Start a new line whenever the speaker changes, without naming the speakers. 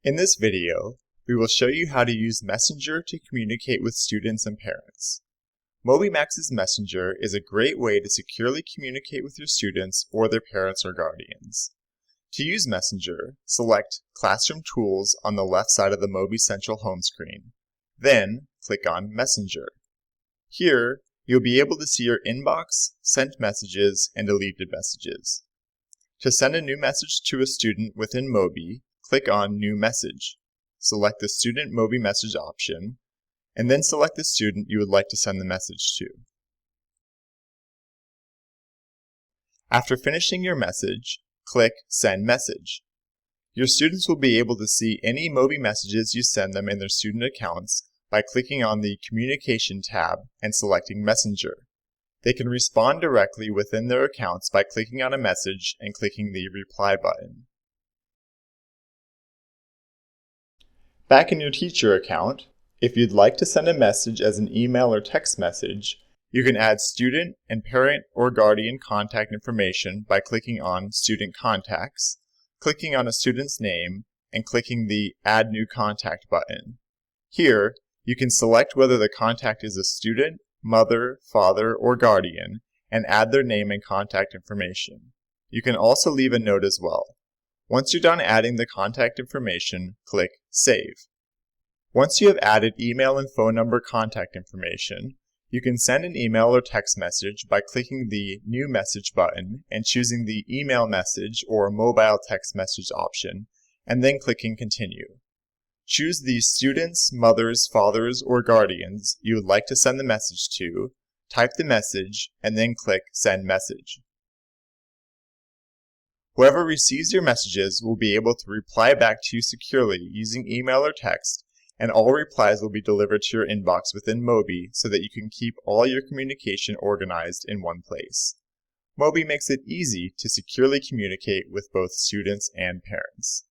In this video, we will show you how to use Messenger to communicate with students and parents. MobyMax's Messenger is a great way to securely communicate with your students or their parents or guardians. To use Messenger, select Classroom Tools on the left side of the Moby Central home screen. Then, click on Messenger. Here, you'll be able to see your inbox, sent messages, and deleted messages. To send a new message to a student within Moby, click on New Message. Select the Student Moby Message option, and then select the student you would like to send the message to. After finishing your message, click Send Message. Your students will be able to see any Moby messages you send them in their student accounts by clicking on the Communication tab and selecting Messenger. They can respond directly within their accounts by clicking on a message and clicking the Reply button. Back in your teacher account, if you'd like to send a message as an email or text message, you can add student and parent or guardian contact information by clicking on Student Contacts, clicking on a student's name, and clicking the Add New Contact button. Here, you can select whether the contact is a student, mother, father, or guardian, and add their name and contact information. You can also leave a note as well. Once you're done adding the contact information, click Save. Once you have added email and phone number contact information, you can send an email or text message by clicking the New Message button and choosing the Email Message or Mobile Text Message option, and then clicking Continue. Choose the students, mothers, fathers, or guardians you would like to send the message to, type the message, and then click Send Message. Whoever receives your messages will be able to reply back to you securely using email or text, and all replies will be delivered to your inbox within Moby so that you can keep all your communication organized in one place. Moby makes it easy to securely communicate with both students and parents.